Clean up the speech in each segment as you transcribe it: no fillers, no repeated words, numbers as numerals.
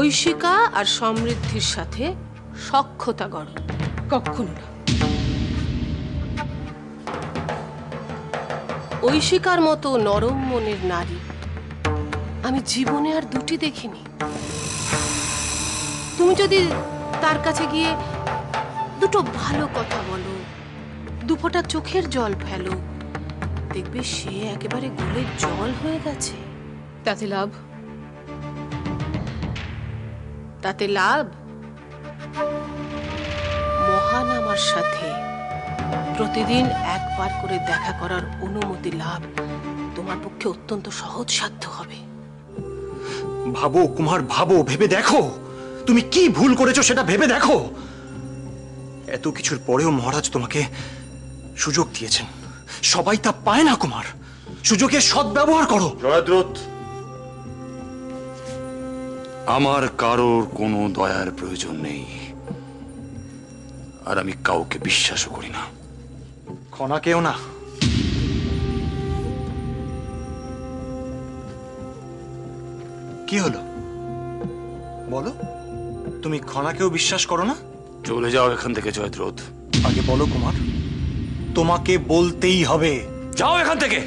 ঐশিকা আর সমৃদ্ধির সাথে সখ্যতা গড়। কখনো না। ঐশিকার মতো নরম মনের নারী আমি জীবনে আর দুটি দেখিনি। তুমি যদি তার কাছে গিয়ে দুটো ভালো কথা বলো, দুফোঁটা চোখের জল ফেলো, দেখবে সে একেবারে গলে জল হয়ে গেছে। তাতে লাভ? তাতে লাভ মহান আমার সাথে প্রতিদিন একবার করে দেখা করার অনুমতি লাভ তোমার পক্ষে অত্যন্ত সহজসাধ্য হবে। ভাবো কুমার, ভাবো, ভেবে দেখো তুমি কি ভুল করেছো সেটা ভেবে দেখো। এত কিছুর পরেও মহারাজ তোমাকে সুযোগ দিয়েছেন। সবাই তা পায় না কুমার। সুযোগের সদ্ব্যবহার করো। জয়দ্রথ, আমার কারোর কোনো দয়ার প্রয়োজন নেই, আর আমি কাউকে বিশ্বাসও করি না। খনাকেও না? কি হলো বলো, তুমি খনাকেও বিশ্বাস করো না? চলে যাও এখান থেকে জয়দ্রথ। আগে বলো কুমার, তোমাকে বলতেই হবে। যাও এখান থেকে।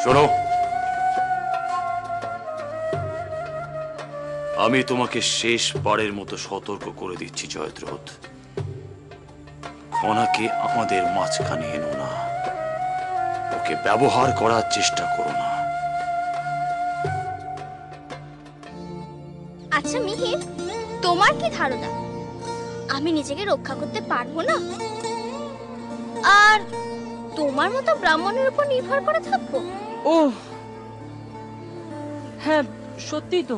শোনো, আমি তোমাকে শেষবারের মতো সতর্ক করে দিচ্ছি জয়দ্রথ, খনাকে আমাদের মাঝখানে এনো না, ওকে ব্যবহার করার চেষ্টা করো না। আচ্ছা মিহির, তোমার কি ধারণা আমি নিজেকে রক্ষা করতে পারবো না? আর তোমার মতো ব্রাহ্মণের উপর নির্ভর করে থাকবো? ও হ্যাঁ, সত্যিই তো।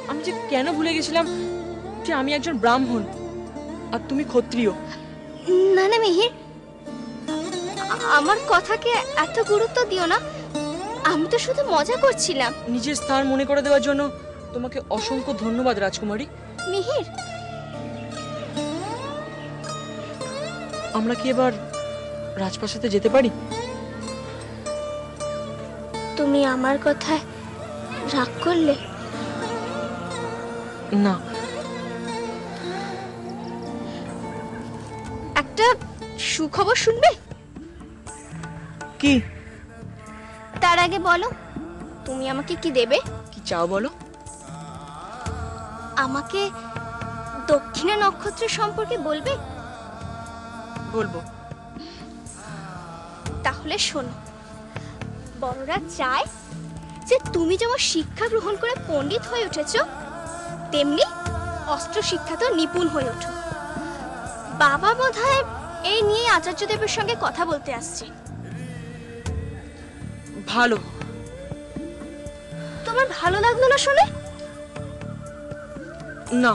আমি যে কেন ভুলে গেছিলাম যে আমি একজন ব্রাহ্মণ আর তুমি ক্ষত্রিয়। না না মিহির, আমার কথাকে এত গুরুত্ব দিও না। আমি তো শুধু মজা করছিলাম। নিজের স্থান মনে করে দেওয়ার জন্য তোমাকে অসংখ্য ধন্যবাদ রাজকুমারী। মিহির, আমরা কি এবার রাজপ্রাসাদে যেতে পারি? তুমি আমার কথায় রাগ করলে? না। একটা সুখবর শুনবে? কি? তার আগে বলো, তুমি আমাকে কি দেবে? কি চাও বলো? আমাকে দক্ষিণা নক্ষত্র সম্পর্কে বলবে? বলবো। তাহলে শোনো, বড়রা চায় যে তুমি যেমন শিক্ষা গ্রহণ করে পণ্ডিত হয়ে উঠেছো, তেমনি অস্ত্র শিক্ষাতে নিপুণ হয়ে ওঠো। বাবা বোধহয় এই নিয়ে আচার্যদেবের সঙ্গে কথা বলতে আসছে। ভালো। তোমার ভালো লাগলো না শুনে? না,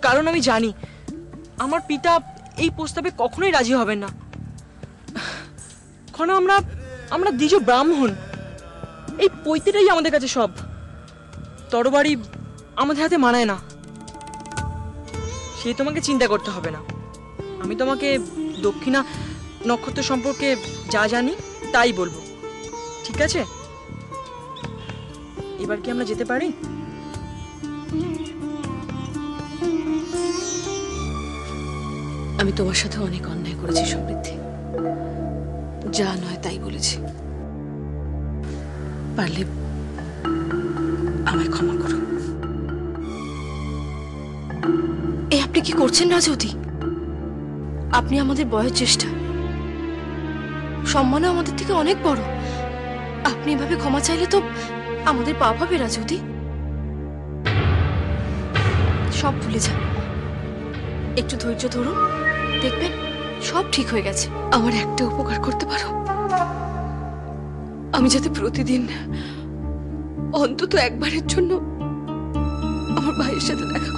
কারণ আমি জানি আমার পিতা এই প্রস্তাবে কখনোই রাজি হবেন না। কারণ আমরা দ্বিজ ব্রাহ্মণ। এই পৈতেটাই আমাদের কাছে সব। তরবারি আমাদের হাতে মানায় না। সে তোমাকে চিন্তা করতে হবে না। আমি তোমাকে দক্ষিণা নক্ষত্র সম্পর্কে যা জানি তাই বলবো, ঠিক আছে? এবার কি আমরা যেতে পারি? আমি তোমার সাথে অনেক অন্যায় করেছি সমৃদ্ধি, যা নয় তাই বলেছি। পারলে আমায় ক্ষমা করো। এ আপনি কি করছেন রাজবতী? আপনি আমাদের বয়োজ্যেষ্ঠা, সম্মানও আমাদের থেকে অনেক বড়। আপনি এভাবে ক্ষমা চাইলে তো আমাদের পাপ হবে রাজবতী। সব ভুলে যান, একটু ধৈর্য ধরুন, দেখবেন সব ঠিক হয়ে গেছে। আমার একটা উপকার করতে পারো? আমি যাতে প্রতিদিন অন্তত একবারের জন্য আমার ভাইয়ের সাথে দেখা